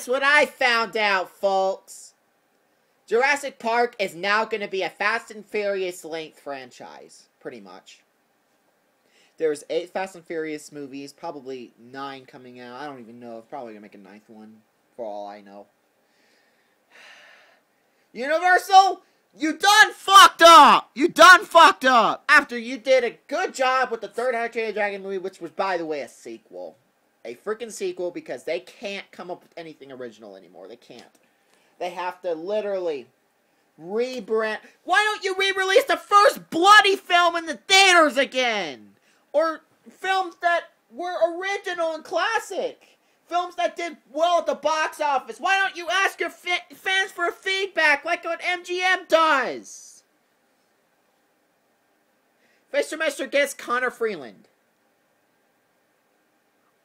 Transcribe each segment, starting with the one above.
what I found out, folks. Jurassic Park is now going to be a Fast and Furious length franchise, pretty much. There's 8 Fast and Furious movies, probably 9 coming out. I don't even know. It's probably going to make a 9th one, for all I know. Universal, you done fucked up! You done fucked up! After you did a good job with the third Enter the Dragon movie, which was, by the way, a sequel. A freaking sequel, because they can't come up with anything original anymore. They can't. They have to literally rebrand. Why don't you re-release the first bloody film in the theaters again? Or films that were original and classic. Films that did well at the box office. Why don't you ask your fans for feedback like what MGM does? Mr. gets Connor Freeland.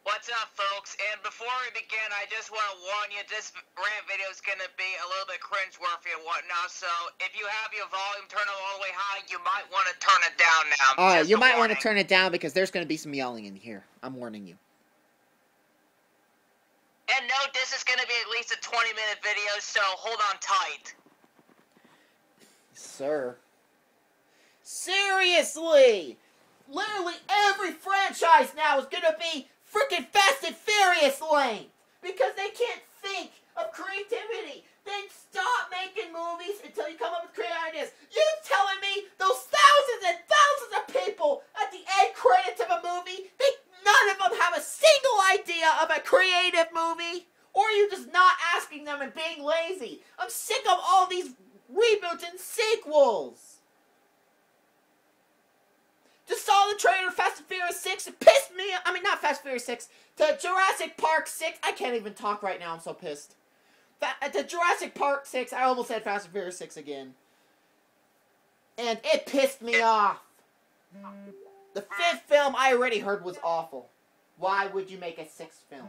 What's up, folks? And before we begin, I just want to warn you, this rant video is going to be a little bit cringeworthy and whatnot, so if you have your volume turned all the way high, you might want to turn it down now. You might want to turn it down because there's going to be some yelling in here. I'm warning you. And note, this is going to be at least a 20-minute video, so hold on tight. Sir. Seriously! Literally every franchise now is going to be freaking Fast and Furious length because they can't think of creativity. Then stop making movies until you come up with creative ideas. You telling me those thousands and thousands of people at the end credits of a movie, none of them have a single idea of a creative movie? Or are you just not asking them and being lazy? I'm sick of all these reboots and sequels. Just saw the trailer of Fast and Furious 6. It pissed me off. I mean, not Fast and Furious 6. To Jurassic Park 6. I can't even talk right now. I'm so pissed. To Jurassic Park 6. I almost said Fast and Furious 6 again. And it pissed me off. The 5th film I already heard was awful. Why would you make a 6th film?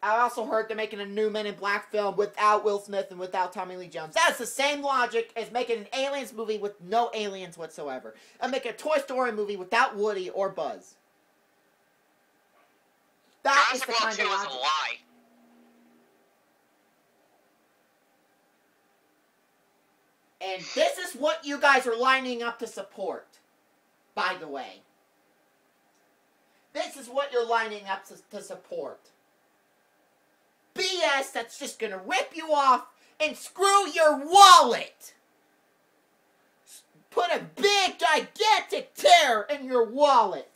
I also heard they're making a new Men in Black film without Will Smith and without Tommy Lee Jones. That's the same logic as making an Aliens movie with no aliens whatsoever. And making a Toy Story movie without Woody or Buzz. That is the kind of logic. Is a lie. And this is what you guys are lining up to support. By the way. This is what you're lining up to support. BS that's just gonna rip you off and screw your wallet. Put a big, gigantic tear in your wallet.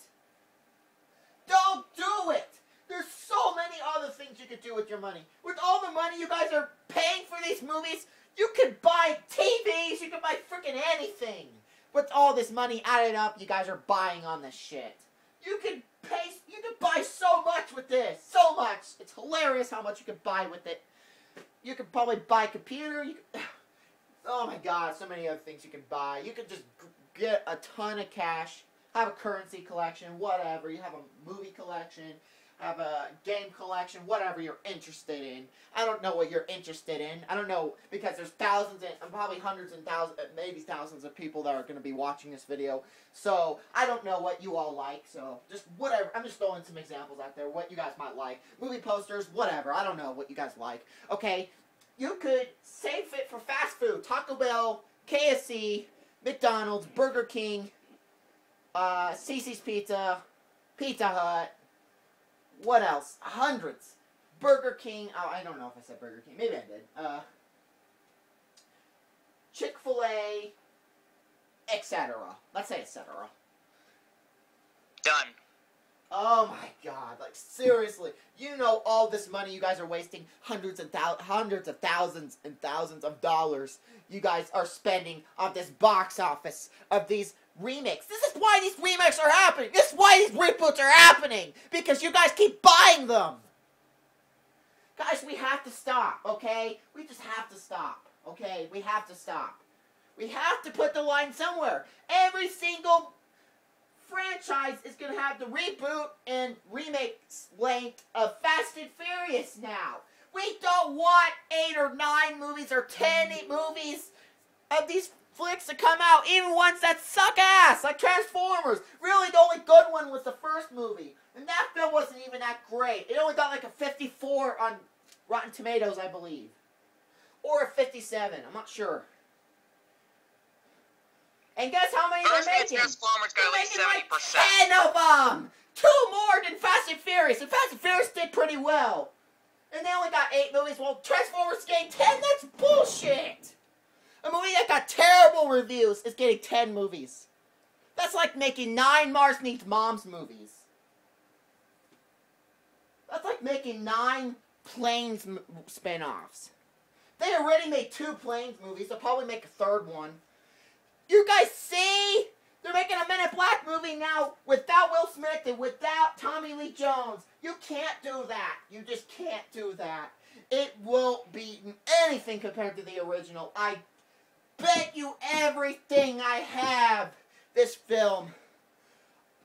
Don't do it. There's so many other things you could do with your money. With all the money you guys are paying for these movies, you could buy TVs, you could buy freaking anything. With all this money added up, you guys are buying on this shit. You could buy so much with this. So much. It's hilarious how much you could buy with it. You could probably buy a computer. Oh my god, so many other things you can buy. You could just get a ton of cash, have a currency collection, whatever. You have a movie collection, have a game collection, whatever you're interested in. I don't know what you're interested in. I don't know, because there's thousands and probably hundreds and thousands, maybe thousands of people that are going to be watching this video. So, I don't know what you all like, so just whatever. I'm just throwing some examples out there, what you guys might like. Movie posters, whatever. I don't know what you guys like. Okay, you could save it for fast food. Taco Bell, KFC, McDonald's, Burger King, Cece's Pizza, Pizza Hut. What else? Hundreds. Burger King. Oh, I don't know if I said Burger King. Maybe I did. Chick-fil-A, etc. Let's say etc. Done. Oh my god. Like, seriously. You know all this money you guys are wasting. Hundreds of thousands and thousands of dollars you guys are spending on this box office of these remakes. This is why these remakes are happening. This is why these reboots are happening. Because you guys keep buying them. Guys, we have to stop, okay? We just have to stop, okay? We have to stop. We have to put the line somewhere. Every single franchise is going to have the reboot and remake length of Fast and Furious now. We don't want 8 or 9 movies or 10 movies of these flicks to come out, even ones that suck ass, like Transformers. Really, the only good one was the first movie. And that film wasn't even that great. It only got like a 54 on Rotten Tomatoes, I believe. Or a 57, I'm not sure. And guess how many they're making? Transformers got at least 70%. Like 10 of them! 2 more than Fast and Furious. And Fast and Furious did pretty well. And they only got 8 movies. Well, Transformers getting 10? That's bullshit! A movie that got terrible reviews is getting 10 movies. That's like making 9 Mars Needs Moms movies. That's like making 9 Planes spin-offs. They already made 2 Planes movies. They'll probably make a 3rd one. You guys see? They're making a Men in Black movie now without Will Smith and without Tommy Lee Jones. You can't do that. You just can't do that. It won't be anything compared to the original. I bet you everything I have this film.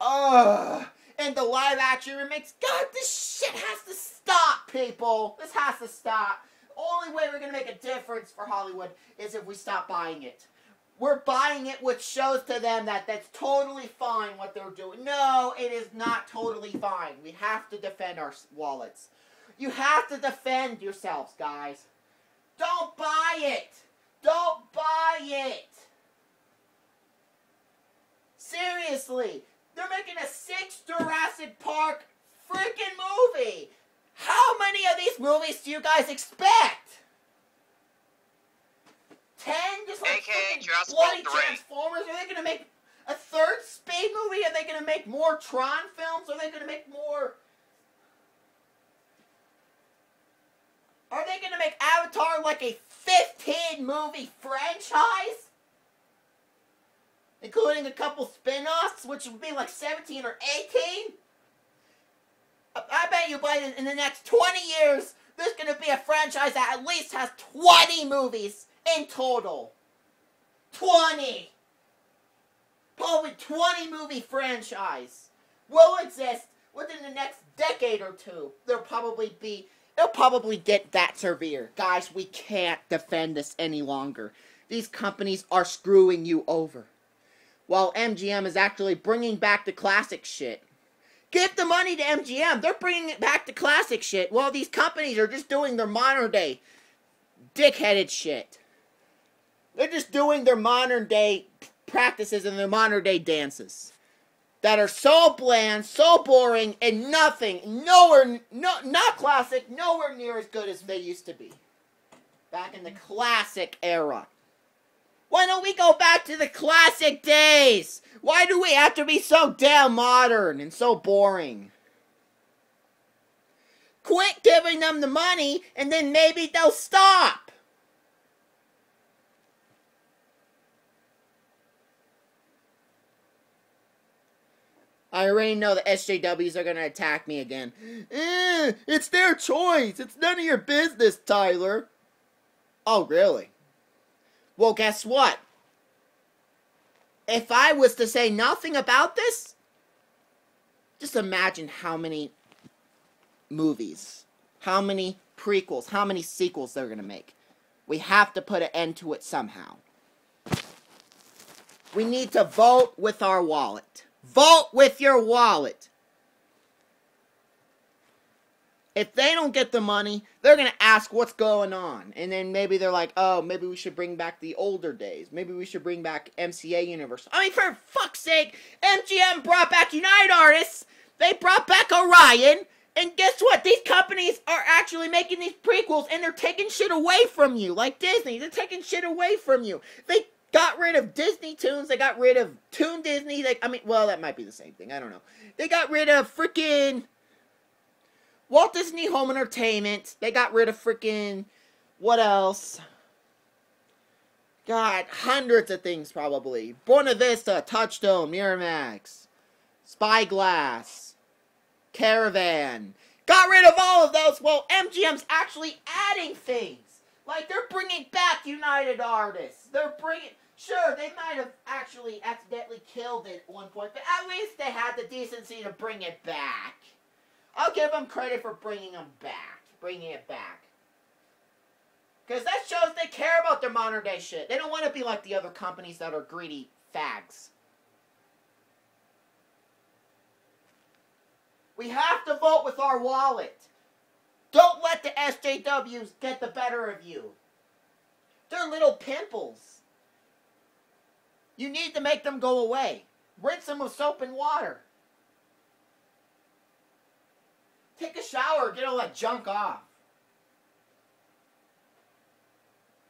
Ugh. And the live action remakes. God, this shit has to stop, people. This has to stop. The only way we're going to make a difference for Hollywood is if we stop buying it. We're buying it, which shows to them that that's totally fine what they're doing. No, it is not totally fine. We have to defend our wallets. You have to defend yourselves, guys. Don't buy it. Don't buy it. Seriously. They're making a 6th Jurassic Park freaking movie. How many of these movies do you guys expect? 10? Just like bloody Transformers? Are they going to make a 3rd Speed movie? Are they going to make more Tron films? Are they going to make more... Are they going to make Avatar like a 15-movie franchise? Including a couple spin-offs, which would be like 17 or 18? I bet you in the next 20 years, there's going to be a franchise that at least has 20 movies in total. 20! Probably 20 movie franchise will exist within the next decade or 2. It'll probably get that severe. Guys, we can't defend this any longer. These companies are screwing you over. While MGM is actually bringing back the classic shit. Give the money to MGM. They're bringing back the classic shit. While these companies are just doing their modern day dickheaded shit. They're just doing their modern day practices and their modern day dances. That are so bland, so boring, and not classic, nowhere near as good as they used to be. Back in the classic era. Why don't we go back to the classic days? Why do we have to be so damn modern and so boring? Quit giving them the money, and then maybe they'll stop. I already know the SJWs are going to attack me again. It's their choice. It's none of your business, Tyler. Oh, really? Well, guess what? If I was to say nothing about this, just imagine how many movies, how many prequels, how many sequels they're going to make. We have to put an end to it somehow. We need to vote with our wallet. Vote with your wallet. If they don't get the money, they're going to ask what's going on. And then maybe they're like, oh, maybe we should bring back the older days. Maybe we should bring back MCA Universe. I mean, for fuck's sake, MGM brought back United Artists. They brought back Orion. And guess what? These companies are actually making these prequels, and they're taking shit away from you. Like Disney, they're taking shit away from you. They got rid of Disney Toons. They got rid of Toon Disney. Well, that might be the same thing. I don't know. They got rid of freaking Walt Disney Home Entertainment. They got rid of freaking, what else? God, hundreds of things probably. Buena Vista, Touchstone, Miramax, Spyglass, Caravan. Got rid of all of those. Well, MGM's actually adding things. Like, they're bringing back United Artists. They're bringing... Sure, they might have actually accidentally killed it at one point, but at least they had the decency to bring it back. I'll give them credit for bringing it back. Because that shows they care about their modern day shit. They don't want to be like the other companies that are greedy fags. We have to vote with our wallet. Don't let the SJWs get the better of you. They're little pimples. You need to make them go away. Rinse them with soap and water. Take a shower, get all that junk off.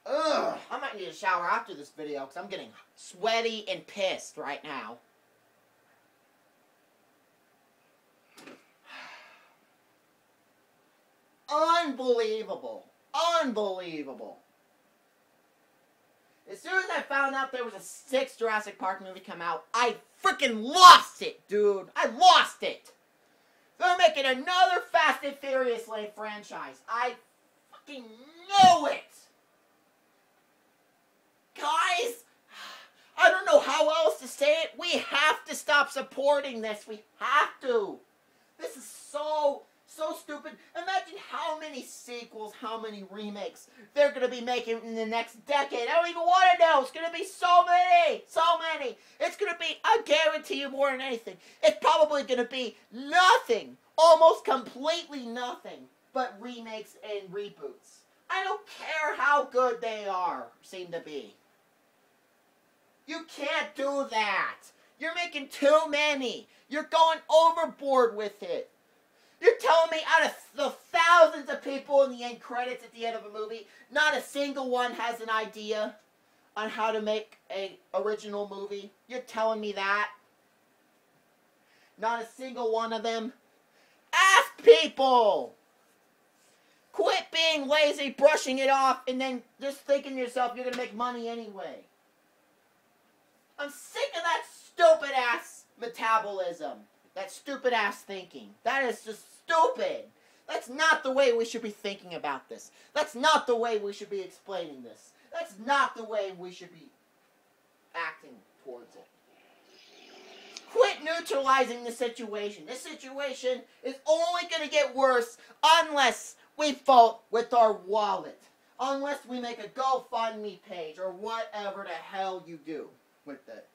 Ugh, I might need a shower after this video because I'm getting sweaty and pissed right now. Unbelievable. Unbelievable. As soon as I found out there was a 6th Jurassic Park movie come out, I freaking lost it, dude. I lost it. They're making another Fast and Furious Lane franchise. I fucking know it. Guys, I don't know how else to say it. We have to stop supporting this. We have to. This is so stupid. Imagine how many sequels, how many remakes they're going to be making in the next decade. I don't even want to know. It's going to be so many. So many. It's going to be, I guarantee you more than anything, it's probably going to be nothing. Almost completely nothing but remakes and reboots. I don't care how good they seem to be. You can't do that. You're making too many. You're going overboard with it. You're telling me out of the thousands of people in the end credits at the end of a movie, not a single one has an idea on how to make an original movie? You're telling me that? Not a single one of them? Ask people! Quit being lazy, brushing it off, and then just thinking to yourself you're going to make money anyway. I'm sick of that stupid-ass metabolism. That stupid-ass thinking. That is just stupid. That's not the way we should be thinking about this. That's not the way we should be explaining this. That's not the way we should be acting towards it. Quit neutralizing the situation. This situation is only going to get worse unless we vote with our wallet. Unless we make a GoFundMe page or whatever the hell you do with it.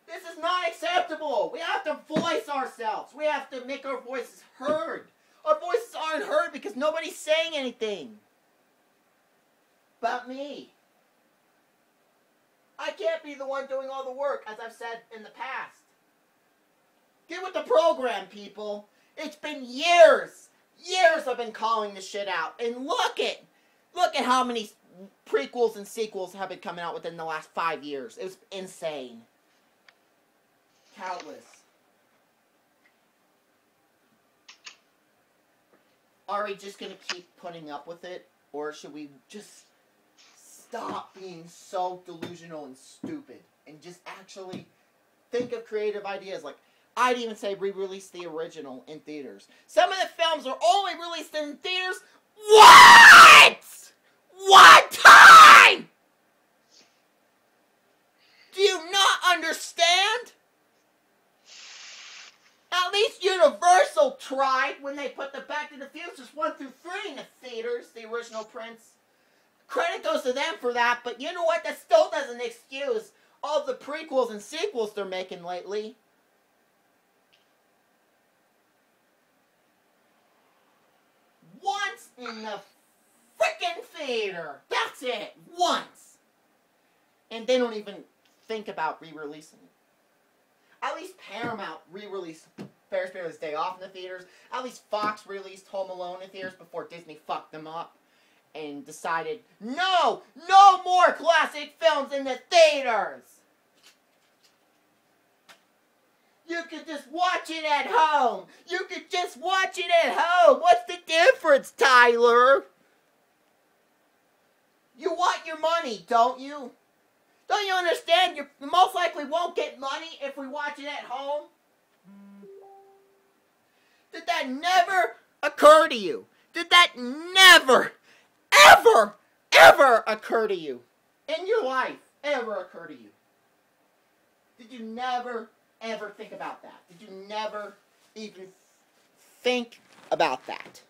This is not acceptable. We have to voice ourselves. We have to make our voices heard. Our voices aren't heard because nobody's saying anything about me. I can't be the one doing all the work, as I've said in the past. Get with the program, people. It's been years. Years I've been calling this shit out. And look at how many prequels and sequels have been coming out within the last 5 years. It was insane. Countless. Are we just going to keep putting up with it? Or should we just stop being so delusional and stupid and just actually think of creative ideas? Like, I'd even say re-release the original in theaters. Some of the films are only released in theaters one time! Do you not understand? At least Universal tried when they put the Back to the Futures 1 through 3 in the theaters, the original prints. Credit goes to them for that, but you know what? That still doesn't excuse all the prequels and sequels they're making lately. Once in the frickin' theater. That's it. Once. And they don't even think about re-releasing it. At least Paramount re-released Ferris Bueller's Day Off in the theaters. At least Fox released Home Alone in theaters before Disney fucked them up and decided, no more classic films in the theaters. You could just watch it at home. You could just watch it at home. What's the difference, Tyler? You want your money, don't you? Don't you understand? You most likely won't get money if we watch it at home. Did that never occur to you? Did that never, ever occur to you? In your life, ever occur to you? Did you never, ever think about that? Did you never even think about that?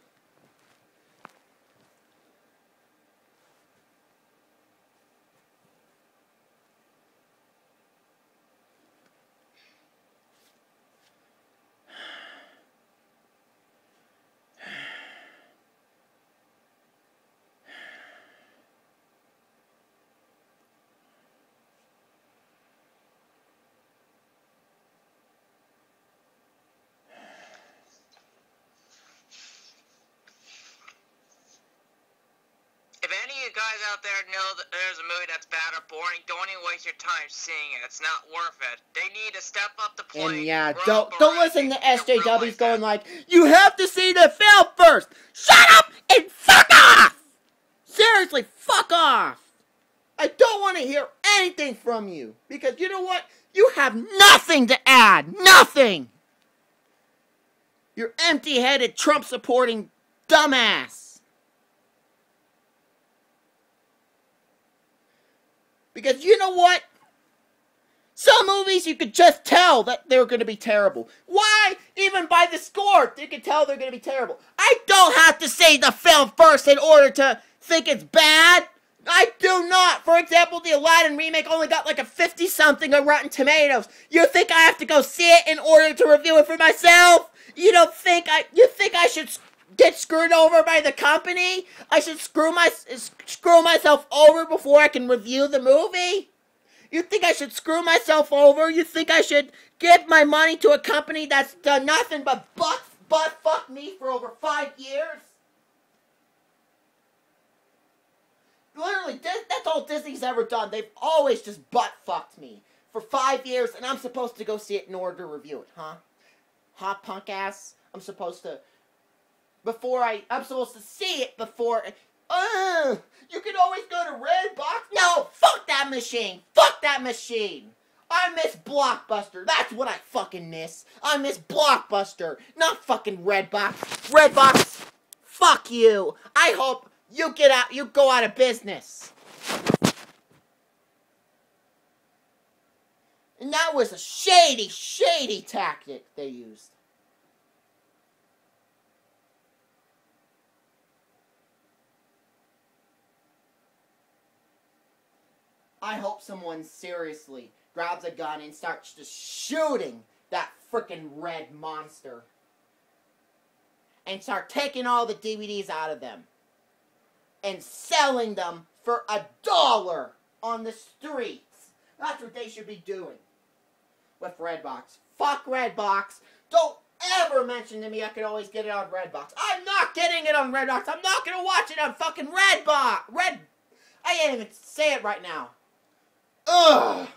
guys out there know that there's a movie that's bad or boring, don't even waste your time seeing it. It's not worth it. They need to step up the plate. And yeah, don't listen to SJWs going like, you have to see the film first. Shut up and fuck off. Seriously, fuck off. I don't want to hear anything from you because you know what? You have nothing to add. Nothing. You're empty-headed, Trump-supporting dumbass. Because you know what? Some movies you could just tell that they're going to be terrible. Why? Even by the score, you can tell they're going to be terrible. I don't have to see the film first in order to think it's bad. I do not. For example, the Aladdin remake only got like a 50-something on Rotten Tomatoes. You think I have to go see it in order to review it for myself? You think I should get screwed over by the company? I should screw myself over before I can review the movie? You think I should screw myself over? You think I should give my money to a company that's done nothing but butt fuck me for over 5 years? Literally, that's all Disney's ever done. They've always just butt-fucked me for 5 years, and I'm supposed to go see it in order to review it, huh? Hot punk ass? I'm supposed to see it before... you can always go to Redbox? No, fuck that machine! Fuck that machine! I miss Blockbuster. That's what I fucking miss. I miss Blockbuster, not fucking Redbox. Redbox, fuck you. I hope... You go out of business. And that was a shady, shady tactic they used. I hope someone seriously grabs a gun and starts just shooting that frickin' red monster. And start taking all the DVDs out of them. And selling them for $1 on the streets. That's what they should be doing with Redbox. Fuck Redbox. Don't ever mention to me I could always get it on Redbox. I'm not getting it on Redbox. I'm not going to watch it on fucking Redbox. I can't even say it right now. Ugh.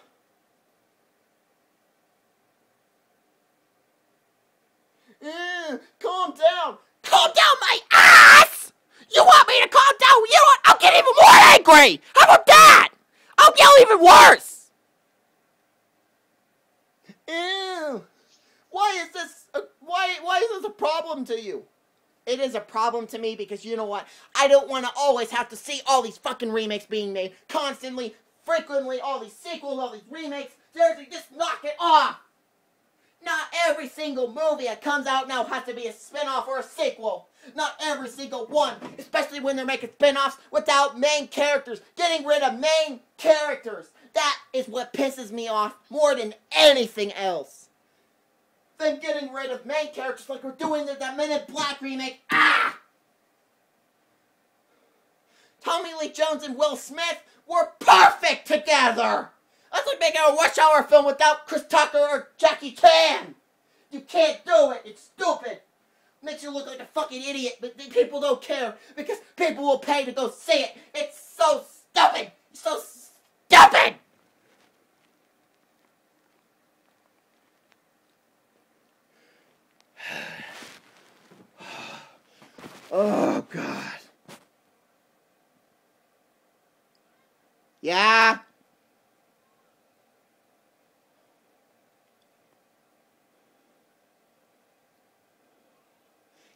Calm down. Calm down my ass! You want me to calm down? You know what? I'll get even more angry! How about that? I'll yell even worse! Ew. Why is this a problem to you? It is a problem to me because you know what? I don't want to always have to see all these fucking remakes being made. Constantly, frequently, all these sequels, all these remakes. Seriously, just knock it off! Not every single movie that comes out now has to be a spin-off or a sequel. Not every single one. Especially when they're making spin-offs without main characters. Getting rid of main characters. That is what pisses me off more than anything else. Than getting rid of main characters like we're doing in that Men in Black remake. Ah! Tommy Lee Jones and Will Smith were perfect together! That's like making a Rush Hour film without Chris Tucker or Jackie Chan! You can't do it! It's stupid! Makes you look like a fucking idiot, but people don't care because people will pay to go see it. It's so stupid! It's so stupid! Oh, God. Yeah?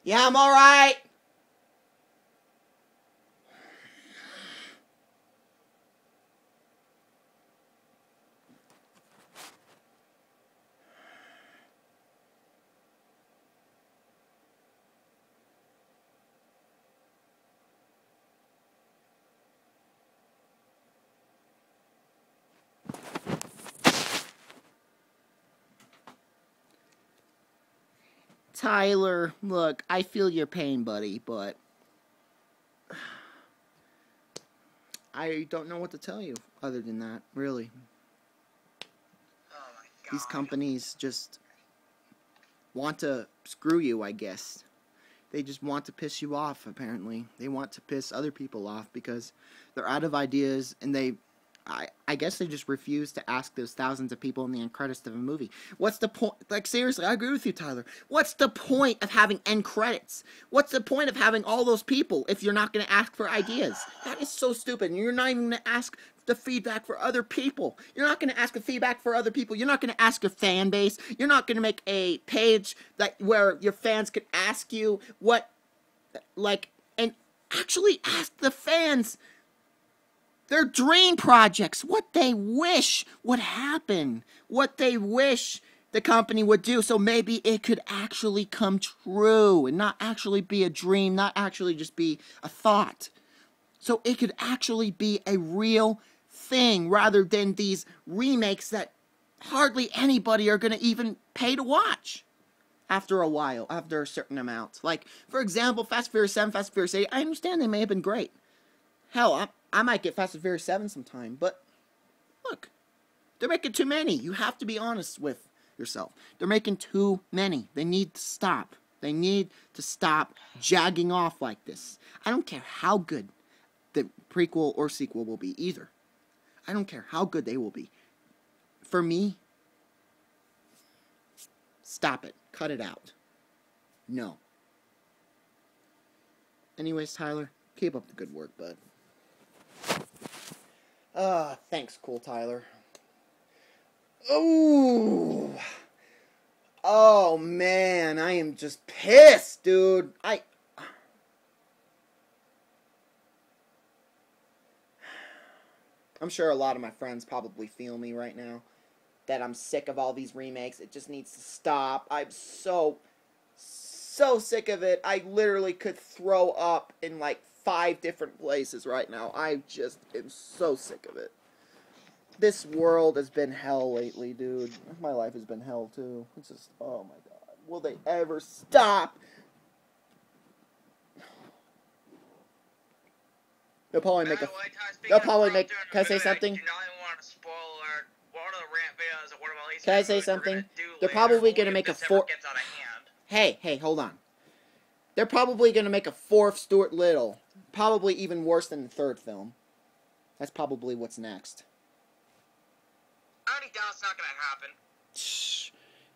Yeah, I'm alright. Tyler, look, I feel your pain, buddy, but I don't know what to tell you other than that, really. Oh my God. These companies just want to screw you, I guess. They just want to piss you off, apparently. They want to piss other people off because they're out of ideas, and I guess they just refuse to ask those thousands of people in the end credits of a movie. What's the point? Like, seriously, I agree with you, Tyler. What's the point of having end credits? What's the point of having all those people if you're not going to ask for ideas? That is so stupid. And you're not even going to ask the feedback for other people. You're not going to ask the feedback for other people. You're not going to ask your fan base. You're not going to make a page where your fans could ask you and actually ask the fans their dream projects, what they wish would happen, what they wish the company would do, so maybe it could actually come true and not actually be a dream, not actually just be a thought. So it could actually be a real thing rather than these remakes that hardly anybody are going to even pay to watch after a while, after a certain amount. Like, for example, Fast and Furious 7, Fast and Furious 8, I understand they may have been great. Hell, I might get Fast and Furious 7 sometime, but look, they're making too many. You have to be honest with yourself. They're making too many. They need to stop. They need to stop jagging off like this. I don't care how good the prequel or sequel will be either. I don't care how good they will be. For me, stop it. Cut it out. No. Anyways, Tyler, keep up the good work, bud. Thanks, cool Tyler. Ooh. Oh, man, I am just pissed, dude. I'm sure a lot of my friends probably feel me right now, that I'm sick of all these remakes. It just needs to stop. I'm so sick of it. I literally could throw up in like 5 different places right now. I just am so sick of it. This world has been hell lately, dude. My life has been hell, too. It's just, oh my god. Will they ever stop? They'll probably make a... They'll probably make... Can I say something? Can I say something? They're probably going to make a 4... Hey, hold on. They're probably going to make a 4th Stuart Little. Probably even worse than the 3rd film. That's probably what's next. I already doubt it's not going to happen. Shh.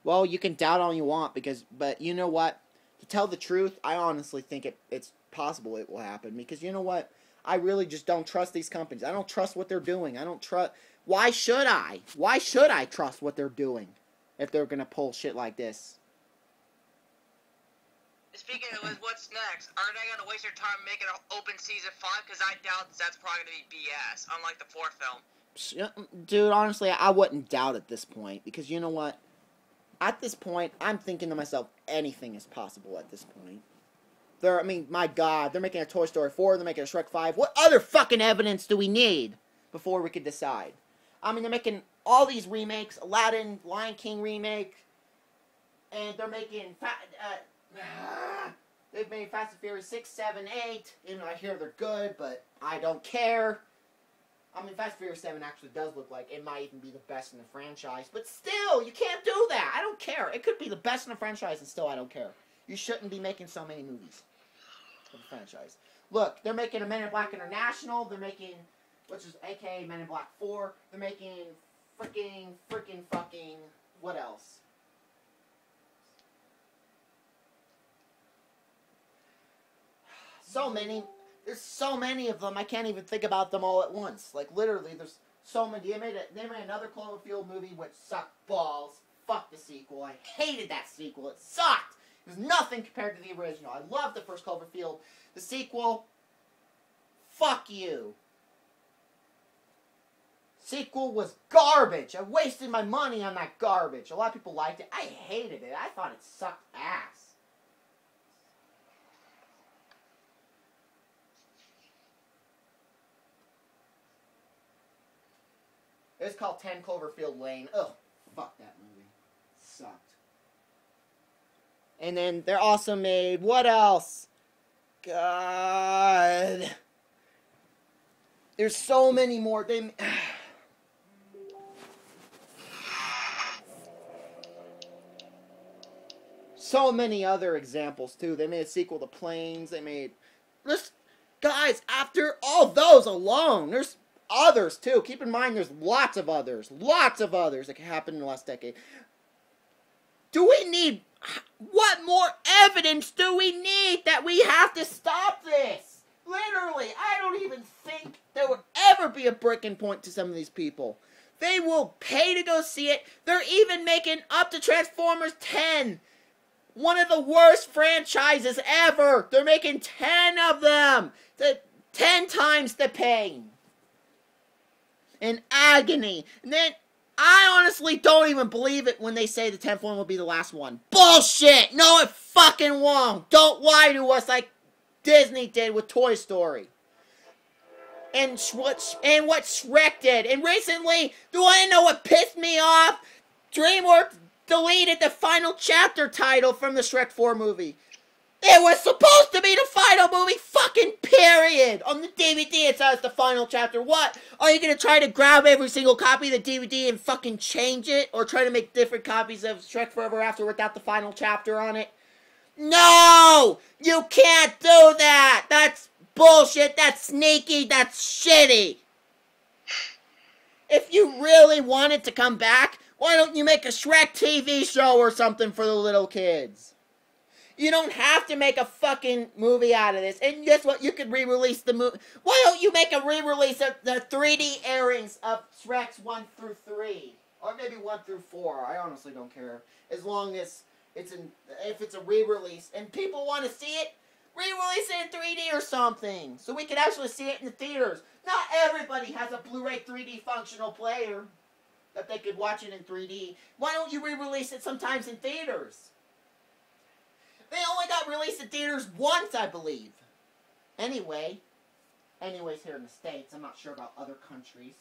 Well, you can doubt all you want, but you know what? To tell the truth, I honestly think it's possible it will happen. Because you know what? I really just don't trust these companies. I don't trust what they're doing. I don't trust... Why should I? Why should I trust what they're doing if they're going to pull shit like this? Speaking of what's next, are they going to waste their time making an open season 5? Because I doubt that's probably going to be BS, unlike the 4th film. Dude, honestly, I wouldn't doubt at this point. Because you know what? At this point, I'm thinking to myself, anything is possible at this point. My God, they're making a Toy Story 4, they're making a Shrek 5. What other fucking evidence do we need before we could decide? I mean, they're making all these remakes, Aladdin, Lion King remake, and they're making, they've made Fast and Furious 6, 7, 8, and I hear they're good, but I don't care. I mean, Fast and Furious 7 actually does look like it might even be the best in the franchise, but still, you can't do that. I don't care. It could be the best in the franchise, and still I don't care. You shouldn't be making so many movies for the franchise. Look, they're making a Men in Black International. They're making, which is a.k.a. Men in Black 4. They're making freaking, what else? So many. There's so many of them, I can't even think about them all at once. Like, literally, there's so many. They made another Cloverfield movie which sucked balls. Fuck the sequel. I hated that sequel. It sucked. It was nothing compared to the original. I loved the first Cloverfield. The sequel, fuck you. Sequel was garbage. I wasted my money on that garbage. A lot of people liked it. I hated it. I thought it sucked ass. It's called 10 Cloverfield Lane. Ugh, fuck that movie. Sucked. And then they're also made, what else? God. There's so many more. so many other examples, too. They made a sequel to Planes. They made... Guys, after all those alone, there's others, too. Keep in mind, there's lots of others. Lots of others that happened in the last decade. Do we need... What more evidence do we need that we have to stop this? Literally, I don't even think there would ever be a breaking point to some of these people. They will pay to go see it. They're even making up to Transformers 10. One of the worst franchises ever. They're making 10 of them. 10 times the pain. And agony. And then, I honestly don't even believe it when they say the 10th one will be the last one. Bullshit! No, it fucking won't. Don't lie to us like Disney did with Toy Story. And what Shrek did. And recently, do you want to know what pissed me off? DreamWorks deleted the final chapter title from the Shrek 4 movie. It was supposed to be the final movie, fucking period. On the DVD, it says the final chapter. What? Are you going to try to grab every single copy of the DVD and fucking change it? Or try to make different copies of Shrek Forever After without the final chapter on it? No! You can't do that! That's bullshit, that's sneaky, that's shitty! If you really wanted to come back, why don't you make a Shrek TV show or something for the little kids? You don't have to make a fucking movie out of this. And guess what? You could re-release the movie. Why don't you make a re-release of the 3D airings of Shreks 1 through 3? Or maybe 1 through 4. I honestly don't care. As long as if it's a re-release and people want to see it, re-release it in 3D or something. So we can actually see it in the theaters. Not everybody has a Blu-ray 3D functional player that they could watch it in 3D. Why don't you re-release it sometimes in theaters? They only got released in theaters once, I believe. Anyways here in the States. I'm not sure about other countries.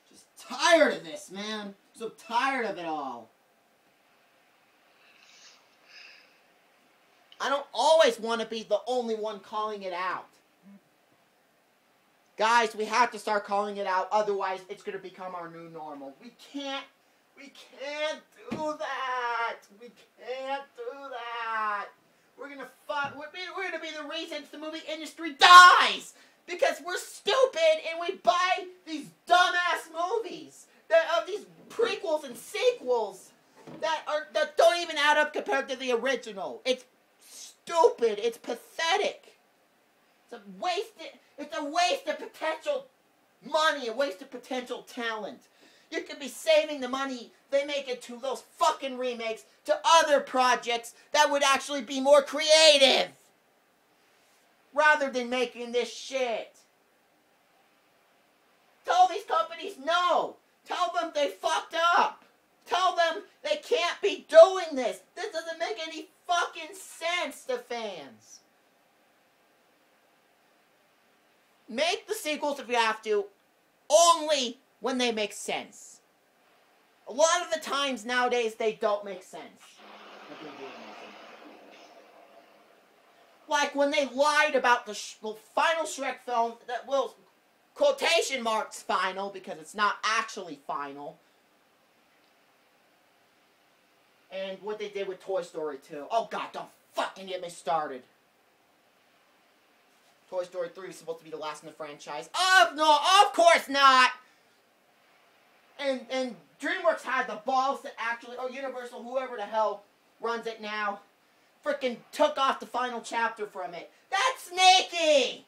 Just tired of this, man. So tired of it all. I don't always want to be the only one calling it out. Guys, we have to start calling it out, otherwise it's going to become our new normal. We can't do that. We can't do that. We're going to be the reason the movie industry dies because we're stupid and we buy these dumbass movies of these prequels and sequels that don't even add up compared to the original. It's stupid. It's pathetic. It's a waste of potential money, a waste of potential talent. You could be saving the money they make into those fucking remakes to other projects that would actually be more creative. Rather than making this shit. Tell these companies no. Tell them they fucked up. Tell them they can't be doing this. This doesn't make any fucking sense to fans. Make the sequels if you have to, only when they make sense. A lot of the times nowadays, they don't make sense. Like when they lied about the final Shrek film, that will, quotation marks final, because it's not actually final. And what they did with Toy Story 2. Oh god, don't fucking get me started. Toy Story 3 is supposed to be the last in the franchise. No, of course not! And DreamWorks had the balls to actually, or Universal, whoever the hell runs it now, freaking took off the final chapter from it. That's sneaky!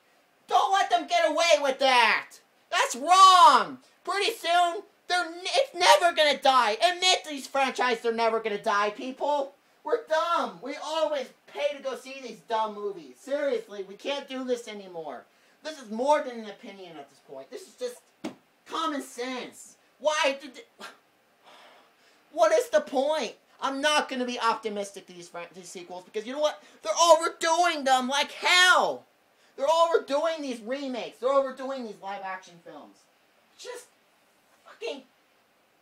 Don't let them get away with that! That's wrong! Pretty soon, it's never gonna die. Admit these franchises are never gonna die, people. We're dumb. We always pay to go see these dumb movies. Seriously, we can't do this anymore. This is more than an opinion at this point. This is just common sense. Why did what is the point? I'm not going to be optimistic to these sequels because you know what? They're overdoing them like hell. They're overdoing these remakes. They're overdoing these live action films. Just fucking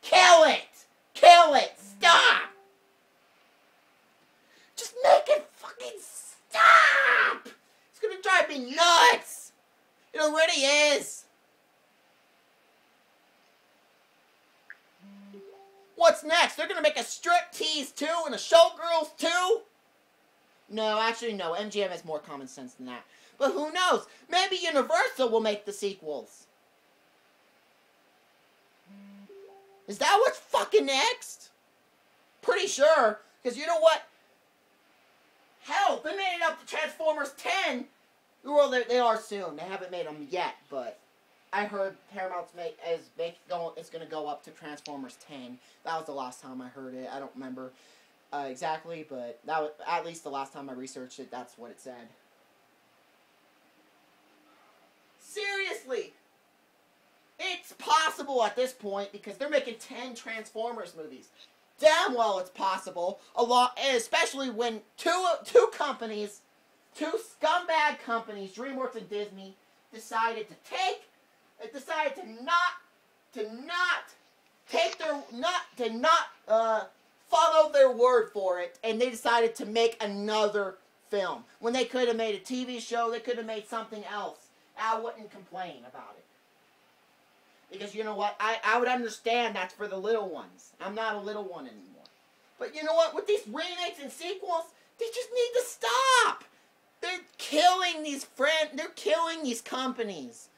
kill it. Kill it. Stop. Just make it fucking stop! It's gonna drive me nuts! It already is! What's next? They're gonna make a Striptease 2 and a Showgirls 2? No, actually no. MGM has more common sense than that. But who knows? Maybe Universal will make the sequels. Is that what's fucking next? Pretty sure. Because you know what? Hell, they made it up to Transformers 10. Well, they are soon. They haven't made them yet, but I heard Paramount's is going to go up to Transformers 10. That was the last time I heard it. I don't remember exactly, but that was, at least the last time I researched it, that's what it said. Seriously, it's possible at this point because they're making 10 Transformers movies. Damn well it's possible, especially when two companies, two scumbag companies, DreamWorks and Disney, decided to not follow their word for it, and they decided to make another film. When they could have made a TV show, they could have made something else. I wouldn't complain about it. Because you know what? I would understand that's for the little ones. I'm not a little one anymore. But you know what? With these remakes and sequels, they just need to stop. They're killing these companies.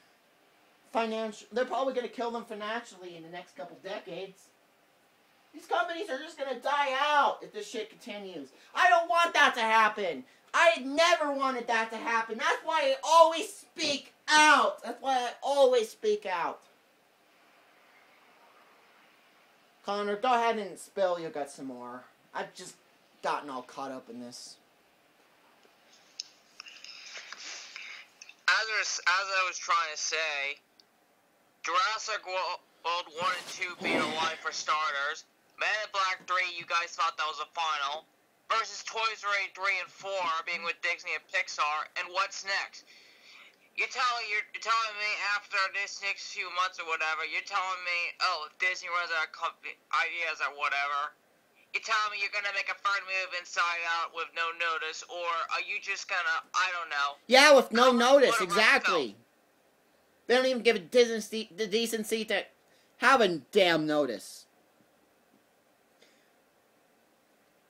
They're probably going to kill them financially in the next couple decades. These companies are just going to die out if this shit continues. I don't want that to happen. I never wanted that to happen. That's why I always speak out. Connor, go ahead and spill your guts some more. I've just gotten all caught up in this. As I was trying to say, Jurassic World 1 and 2 being alive for starters. Man in Black 3, you guys thought that was a final. Versus Toy Story 3 and 4 being with Disney and Pixar. And what's next? You're telling me after this next few months or whatever, you're telling me, oh, if Disney runs out of ideas or whatever, you're telling me you're going to make a third move Inside Out with no notice, or are you just going to, I don't know. Yeah, with no notice, exactly. They don't even give a the decency to have a damn notice.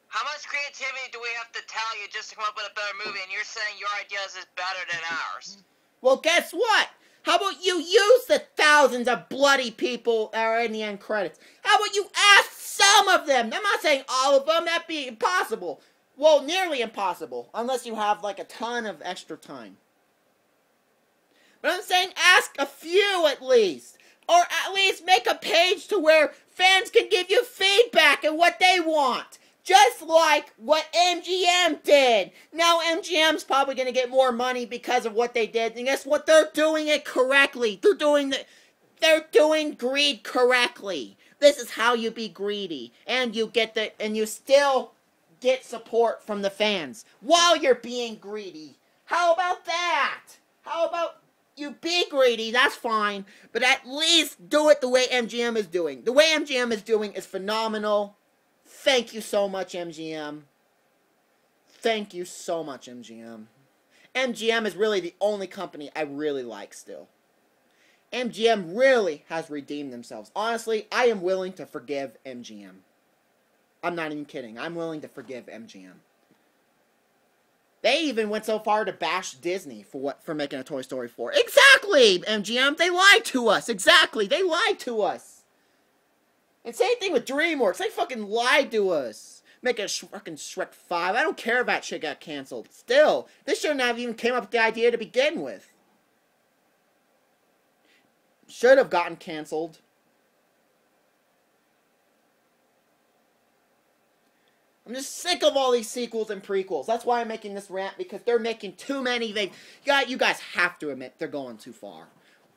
How much creativity do we have to tell you just to come up with a better movie, and you're saying your ideas is better than ours? Well, guess what? How about you use the thousands of bloody people that are in the end credits? How about you ask some of them? I'm not saying all of them. That'd be impossible. Well, nearly impossible. Unless you have, like, a ton of extra time. But I'm saying ask a few at least. Or at least make a page to where fans can give you feedback on what they want. Just like what MGM did. Now MGM's probably going to get more money because of what they did. And guess what? They're doing it correctly. They're doing greed correctly. This is how you be greedy. And you still get support from the fans while you're being greedy. How about that? How about you be greedy? That's fine. But at least do it the way MGM is doing. The way MGM is doing is phenomenal. Thank you so much, MGM. Thank you so much, MGM. MGM is really the only company I really like still. MGM really has redeemed themselves. Honestly, I am willing to forgive MGM. I'm not even kidding. I'm willing to forgive MGM. They even went so far to bash Disney for making a Toy Story 4. Exactly, MGM. They lied to us. Exactly. They lied to us. And same thing with DreamWorks. They fucking lied to us. Making a fucking Shrek 5. I don't care if that shit got canceled. Still, this shouldn't have even came up with the idea to begin with. Should have gotten canceled. I'm just sick of all these sequels and prequels. That's why I'm making this rant, because they're making too many. You guys have to admit they're going too far.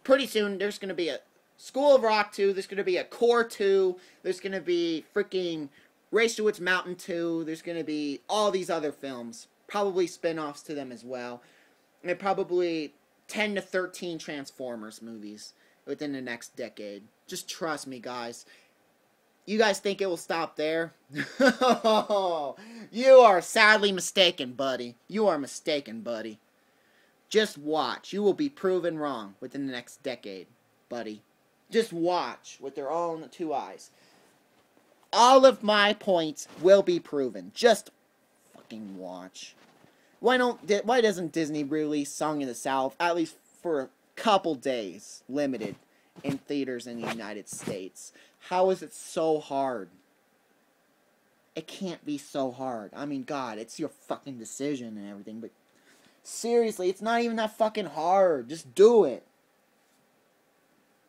Pretty soon, there's going to be a School of Rock 2, there's going to be a Core 2, there's going to be freaking Race to Its Mountain 2, there's going to be all these other films. Probably spin-offs to them as well. And probably 10 to 13 Transformers movies within the next decade. Just trust me, guys. You guys think it will stop there? You are sadly mistaken, buddy. You are mistaken, buddy. Just watch. You will be proven wrong within the next decade, buddy. Just watch with their own two eyes. All of my points will be proven. Just fucking watch. Why doesn't Disney release Song of the South at least for a couple days, limited, in theaters in the United States? How is it so hard? It can't be so hard. I mean, God, it's your fucking decision and everything, but seriously, it's not even that fucking hard. Just do it.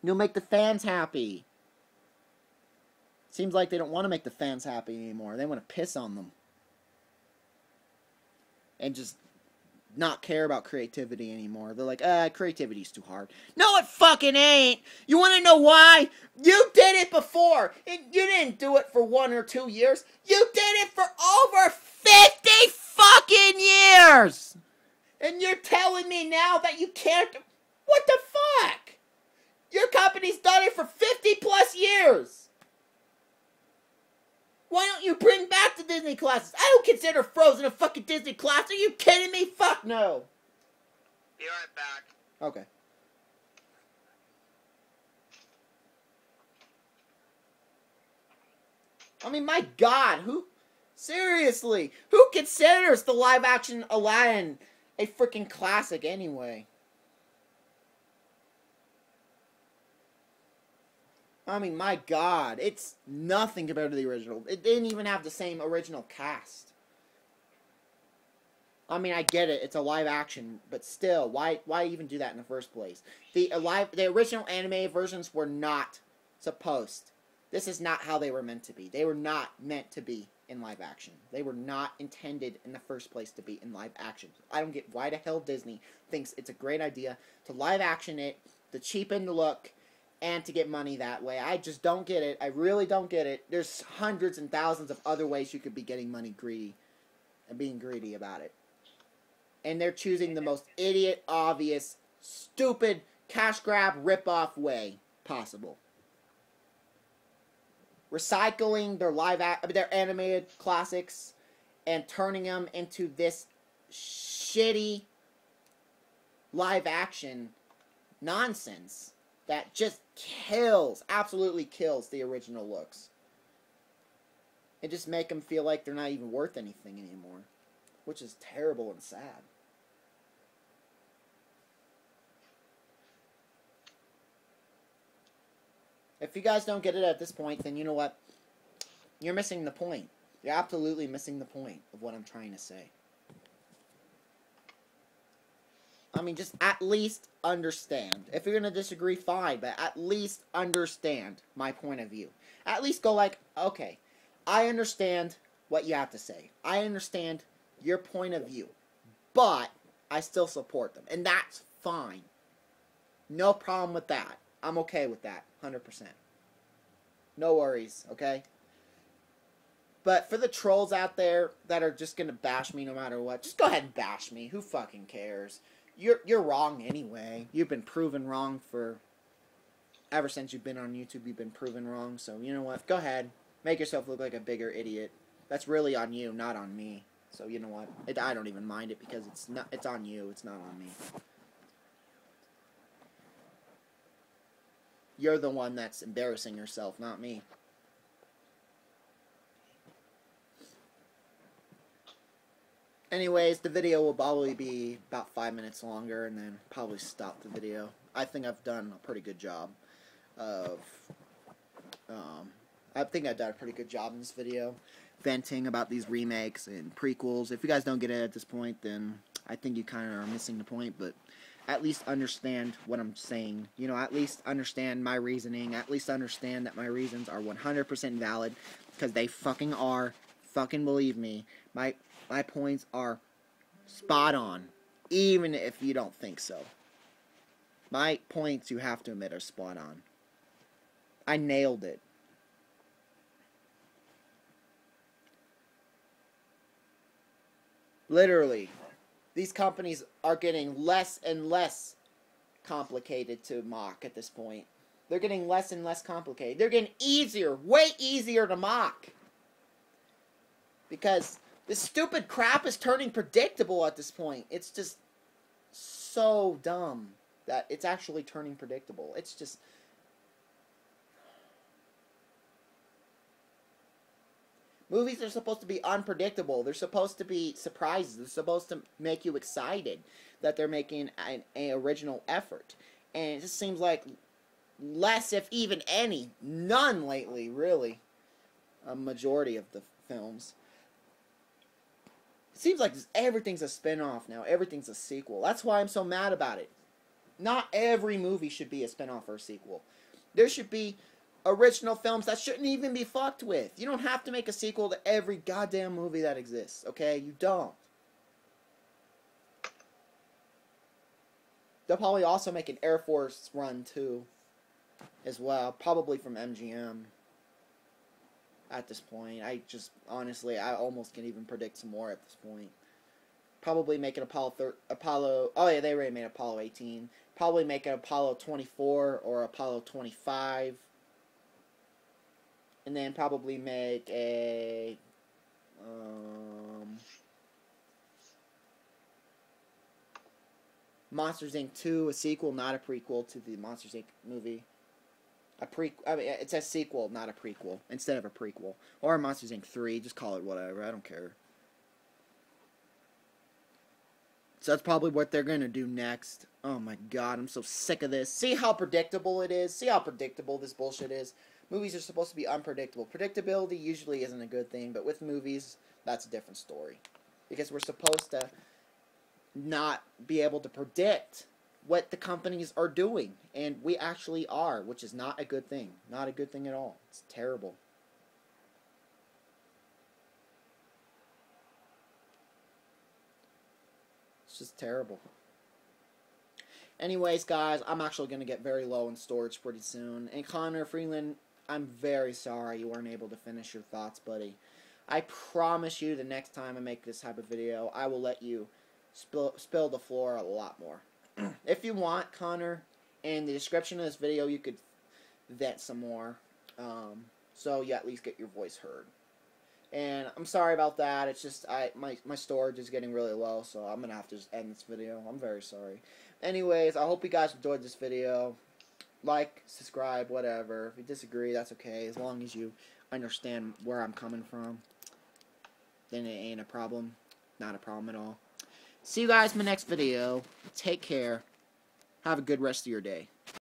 You'll make the fans happy. Seems like they don't want to make the fans happy anymore. They want to piss on them. And just not care about creativity anymore. They're like, creativity's too hard. No, it fucking ain't! You want to know why? You did it before! And you didn't do it for 1 or 2 years. You did it for over 50 fucking years! And you're telling me now that you can't... What the fuck? Your company's done it for 50 plus years! Why don't you bring back the Disney classics? I don't consider Frozen a fucking Disney classic. Are you kidding me? Fuck no. Be right back. Okay. I mean, my God, seriously, who considers the live-action Aladdin a freaking classic anyway? I mean, my God, it's nothing compared to the original. It didn't even have the same original cast. I mean, I get it, it's a live action, but still, why even do that in the first place? The original animated versions were not supposed. This is not how they were meant to be. They were not meant to be in live action. They were not intended in the first place to be in live action. I don't get why the hell Disney thinks it's a great idea to live action it, to cheapen the look, and to get money that way. I just don't get it. I really don't get it. There's hundreds and thousands of other ways you could be getting money greedy and being greedy about it. And they're choosing the most idiot, obvious, stupid, cash grab, rip-off way possible. Recycling their animated classics and turning them into this shitty live-action nonsense that just absolutely kills the original looks. And just make them feel like they're not even worth anything anymore. Which is terrible and sad. If you guys don't get it at this point, then you know what? You're missing the point. You're absolutely missing the point of what I'm trying to say. I mean, just at least understand. If you're going to disagree, fine, but at least understand my point of view. At least go like, okay, I understand what you have to say. I understand your point of view, but I still support them, and that's fine. No problem with that. I'm okay with that, 100%. No worries, okay? But for the trolls out there that are just going to bash me no matter what, just go ahead and bash me. Who fucking cares? You're wrong anyway. You've been proven wrong ever since you've been on YouTube. You've been proven wrong. So you know what? Go ahead, make yourself look like a bigger idiot. That's really on you, not on me. So you know what? I don't even mind it because it's on you. It's not on me. You're the one that's embarrassing yourself, not me. Anyways, the video will probably be about 5 minutes longer, and then probably stop the video. I think I've done a pretty good job of, I think I've done a pretty good job in this video, venting about these remakes and prequels. If you guys don't get it at this point, then I think you kind of are missing the point, but at least understand what I'm saying. You know, at least understand my reasoning. At least understand that my reasons are 100% valid, because they fucking are. Fucking believe me. My points are spot on, even if you don't think so. My points, you have to admit, are spot on. I nailed it. Literally, these companies are getting less and less complicated to mock at this point. They're getting less and less complicated. They're getting easier, way easier to mock. Because this stupid crap is turning predictable at this point. It's just so dumb that it's actually turning predictable. It's just... Movies are supposed to be unpredictable. They're supposed to be surprises. They're supposed to make you excited that they're making an original effort. And it just seems like less, if even any, none lately, really. A majority of the films. It seems like everything's a spin-off now. Everything's a sequel. That's why I'm so mad about it. Not every movie should be a spin-off or a sequel. There should be original films that shouldn't even be fucked with. You don't have to make a sequel to every goddamn movie that exists, okay? You don't. They'll probably also make an Air Force run, too, as well. Probably from MGM. At this point, honestly, I almost can even predict some more at this point. Probably make an Apollo, oh yeah, they already made Apollo 18. Probably make an Apollo 24 or Apollo 25. And then probably make a, Monsters Inc. 2, a sequel, not a prequel to the Monsters Inc. movie. It's a sequel, not a prequel, instead of a prequel. Or Monsters Inc. 3, just call it whatever, I don't care. So that's probably what they're gonna do next. Oh my god, I'm so sick of this. See how predictable it is? See how predictable this bullshit is? Movies are supposed to be unpredictable. Predictability usually isn't a good thing, but with movies, that's a different story. Because we're supposed to not be able to predict what the companies are doing, and we actually are, which is not a good thing. Not a good thing at all. It's terrible. It's just terrible. Anyways, guys, I'm actually going to get very low in storage pretty soon. And Connor Freeland, I'm very sorry you weren't able to finish your thoughts, buddy. I promise you the next time I make this type of video, I will let you spill the floor a lot more. If you want, Connor, in the description of this video, you could vent some more, so you at least get your voice heard. And I'm sorry about that. It's just my storage is getting really low, so I'm gonna have to just end this video. I'm very sorry. Anyways, I hope you guys enjoyed this video. Like, subscribe, whatever. If you disagree, that's okay. As long as you understand where I'm coming from, then it ain't a problem. Not a problem at all. See you guys in my next video. Take care. Have a good rest of your day.